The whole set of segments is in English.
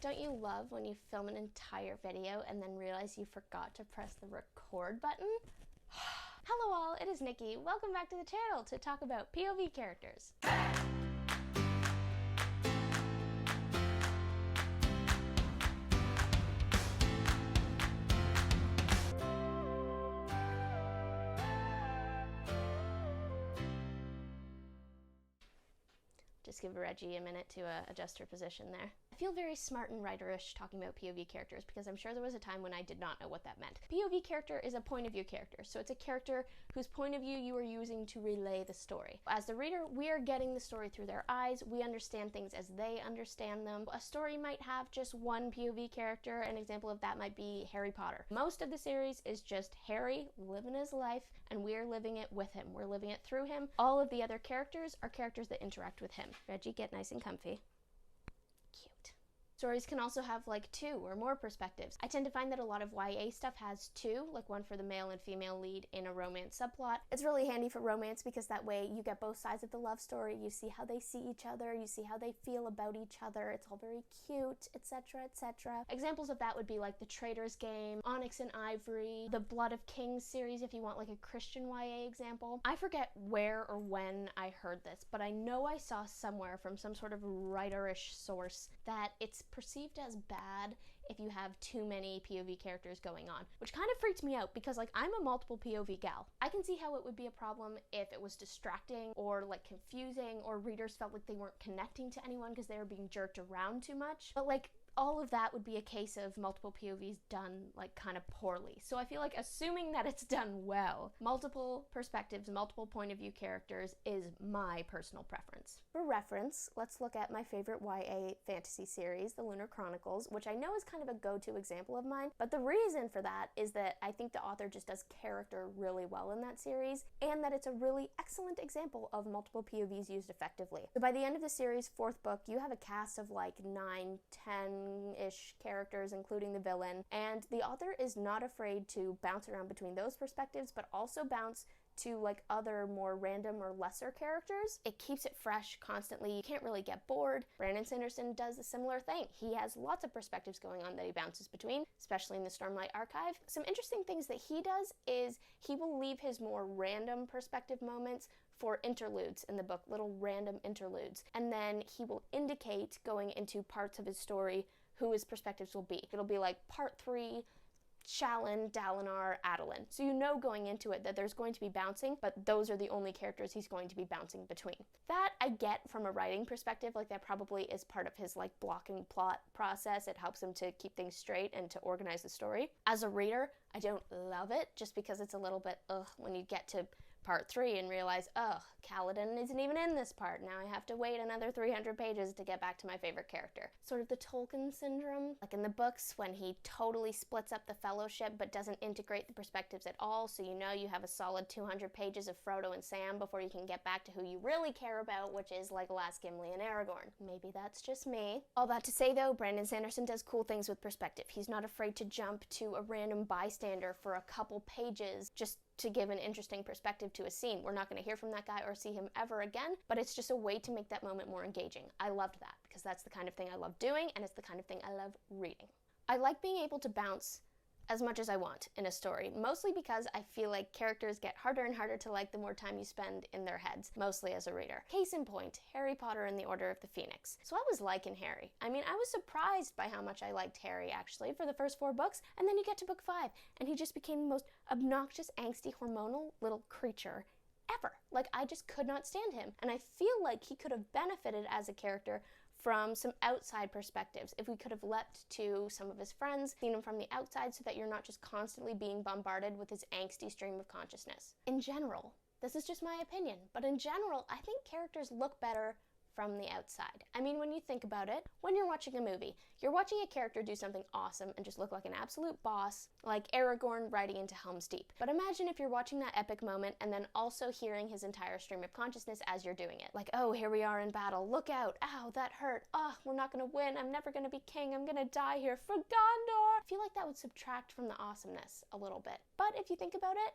Don't you love when you film an entire video and then realize you forgot to press the record button? Hello all, it is Niki. Welcome back to the channel to talk about POV characters. Just give Reggie a minute to adjust her position there. I feel very smart and writerish talking about POV characters because I'm sure there was a time when I did not know what that meant. POV character is a point of view character, so it's a character whose point of view you are using to relay the story. As the reader, we are getting the story through their eyes, we understand things as they understand them. A story might have just one POV character. An example of that might be Harry Potter. Most of the series is just Harry living his life and we're living it with him. We're living it through him. All of the other characters are characters that interact with him. Reggie, get nice and comfy. Cute. Stories can also have like two or more perspectives. I tend to find that a lot of YA stuff has two, like one for the male and female lead in a romance subplot. It's really handy for romance because that way you get both sides of the love story, you see how they see each other, you see how they feel about each other, it's all very cute, etc, etc. Examples of that would be like The Traitor's Game, Onyx and Ivory, the Blood of Kings series if you want like a Christian YA example. I forget where or when I heard this, but I know I saw somewhere from some sort of writerish source that it's perceived as bad if you have too many POV characters going on, which kind of freaks me out because like I'm a multiple POV gal. I can see how it would be a problem if it was distracting or like confusing or readers felt like they weren't connecting to anyone because they were being jerked around too much, but like all of that would be a case of multiple POVs done like kind of poorly. So I feel like assuming that it's done well, multiple perspectives, multiple point of view characters is my personal preference. For reference, let's look at my favorite YA fantasy series, the Lunar Chronicles, which I know is kind of a go-to example of mine, but the reason for that is that I think the author just does character really well in that series, and that it's a really excellent example of multiple POVs used effectively. So by the end of the series' fourth book, you have a cast of like 9, 10-ish characters, including the villain, and the author is not afraid to bounce around between those perspectives, but also bounce to like other more random or lesser characters. It keeps it fresh constantly. You can't really get bored. Brandon Sanderson does a similar thing. He has lots of perspectives going on that he bounces between, especially in the Stormlight Archive. Some interesting things that he does is he will leave his more random perspective moments for interludes in the book, little random interludes. And then he will indicate going into parts of his story who his perspectives will be. It'll be like part 3, Shalyn, Dalinar, Adolin. So you know going into it that there's going to be bouncing, but those are the only characters he's going to be bouncing between. That I get from a writing perspective, like that probably is part of his like blocking plot process. It helps him to keep things straight and to organize the story. As a reader, I don't love it just because it's a little bit when you get to part 3 and realize, Kaladin isn't even in this part. Now I have to wait another 300 pages to get back to my favorite character. Sort of the Tolkien syndrome. Like in the books when he totally splits up the Fellowship but doesn't integrate the perspectives at all, so you know you have a solid 200 pages of Frodo and Sam before you can get back to who you really care about, which is Legolas, Gimli, and Aragorn. Maybe that's just me. All that to say though, Brandon Sanderson does cool things with perspective. He's not afraid to jump to a random bystander for a couple pages just to give an interesting perspective to a scene. We're not going to hear from that guy or see him ever again, but it's just a way to make that moment more engaging. I loved that because that's the kind of thing I love doing and it's the kind of thing I love reading. I like being able to bounce as much as I want in a story, mostly because I feel like characters get harder and harder to like the more time you spend in their heads, mostly as a reader. Case in point, Harry Potter and the Order of the Phoenix. So I was liking Harry. I mean, I was surprised by how much I liked Harry actually for the first 4 books, and then you get to book 5, and he just became the most obnoxious, angsty, hormonal little creature ever. Like, I just could not stand him, and I feel like he could have benefited as a character from some outside perspectives. If we could have leapt to some of his friends, seen him from the outside so that you're not just constantly being bombarded with his angsty stream of consciousness. In general, this is just my opinion, but in general, I think characters look better from the outside. I mean, when you think about it, when you're watching a movie, you're watching a character do something awesome and just look like an absolute boss, like Aragorn riding into Helm's Deep. But imagine if you're watching that epic moment and then also hearing his entire stream of consciousness as you're doing it. Like, oh, here we are in battle, look out, ow, that hurt, we're not gonna win, I'm never gonna be king, I'm gonna die here for Gondor. I feel like that would subtract from the awesomeness a little bit. But if you think about it,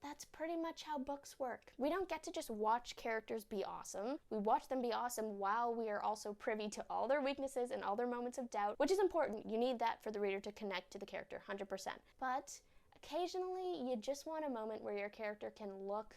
that's pretty much how books work. We don't get to just watch characters be awesome. We watch them be awesome while we are also privy to all their weaknesses and all their moments of doubt, which is important. You need that for the reader to connect to the character, 100%. But occasionally, you just want a moment where your character can look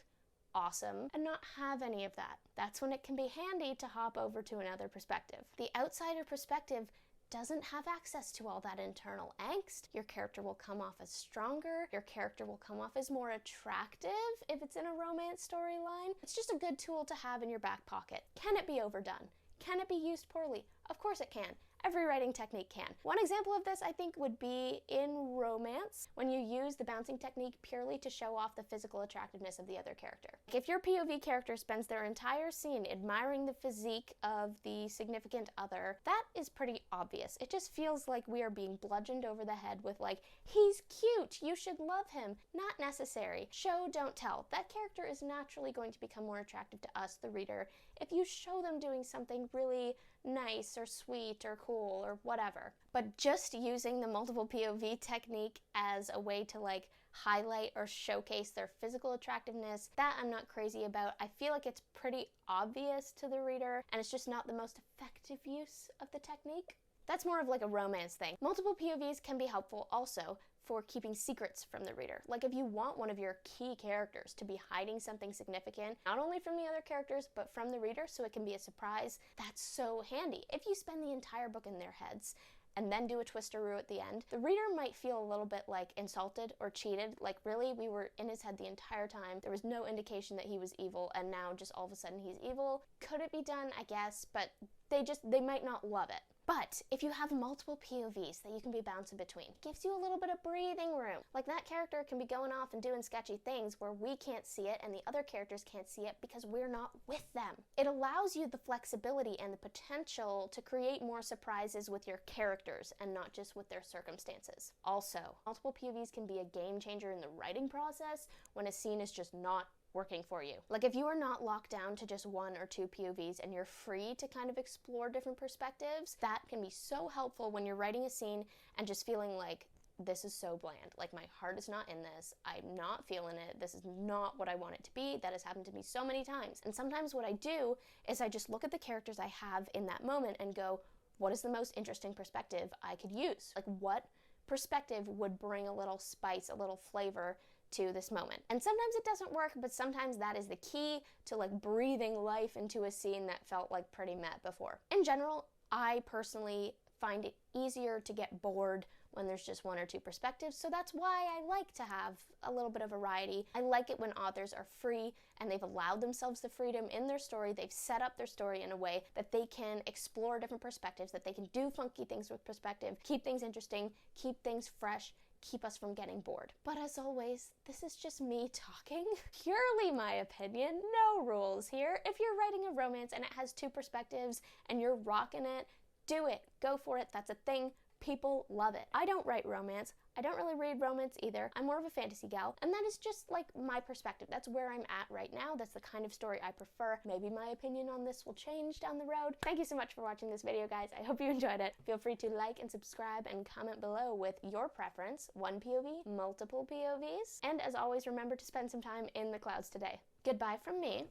awesome and not have any of that. That's when it can be handy to hop over to another perspective. The outsider perspective doesn't have access to all that internal angst. Your character will come off as stronger. Your character will come off as more attractive if it's in a romance storyline. It's just a good tool to have in your back pocket. Can it be overdone? Can it be used poorly? Of course it can. Every writing technique can. One example of this, I think, would be in romance, when you use the bouncing technique purely to show off the physical attractiveness of the other character. If your POV character spends their entire scene admiring the physique of the significant other, that is pretty obvious. It just feels like we are being bludgeoned over the head with like, he's cute, you should love him. Not necessary. Show, don't tell. That character is naturally going to become more attractive to us, the reader, if you show them doing something really nice or sweet or cool or whatever. But just using the multiple POV technique as a way to like highlight or showcase their physical attractiveness, that I'm not crazy about. I feel like it's pretty obvious to the reader and it's just not the most effective use of the technique. That's more of like a romance thing. Multiple POVs can be helpful also for keeping secrets from the reader. Like if you want one of your key characters to be hiding something significant, not only from the other characters, but from the reader, so it can be a surprise, that's so handy. If you spend the entire book in their heads and then do a twisteroo at the end, the reader might feel a little bit like insulted or cheated, like really, we were in his head the entire time, there was no indication that he was evil, and now just all of a sudden he's evil. Could it be done? I guess, but they might not love it. But if you have multiple POVs that you can be bouncing between, it gives you a little bit of breathing room. Like that character can be going off and doing sketchy things where we can't see it and the other characters can't see it because we're not with them. It allows you the flexibility and the potential to create more surprises with your characters and not just with their circumstances. Also, multiple POVs can be a game changer in the writing process when a scene is just not working for you. Like if you are not locked down to just one or two POVs and you're free to kind of explore different perspectives, that can be so helpful when you're writing a scene and just feeling like, this is so bland. Like my heart is not in this. I'm not feeling it. This is not what I want it to be. That has happened to me so many times. And sometimes what I do is I just look at the characters I have in that moment and go, what is the most interesting perspective I could use? Like what perspective would bring a little spice, a little flavor to this moment. And sometimes it doesn't work, but sometimes that is the key to like breathing life into a scene that felt like pretty meh before. In general, I personally find it easier to get bored when there's just one or two perspectives, so that's why I like to have a little bit of variety. I like it when authors are free and they've allowed themselves the freedom in their story. They've set up their story in a way that they can explore different perspectives, that they can do funky things with perspective, keep things interesting, keep things fresh, keep us from getting bored. But as always, this is just me talking. Purely my opinion, no rules here. If you're writing a romance and it has two perspectives and you're rocking it, do it. Go for it. That's a thing. People love it. I don't write romance. I don't really read romance either. I'm more of a fantasy gal, and that is just like my perspective. That's where I'm at right now. That's the kind of story I prefer. Maybe my opinion on this will change down the road. Thank you so much for watching this video, guys. I hope you enjoyed it. Feel free to like and subscribe and comment below with your preference. One POV, multiple POVs, and as always, remember to spend some time in the clouds today. Goodbye from me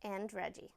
and Reggie.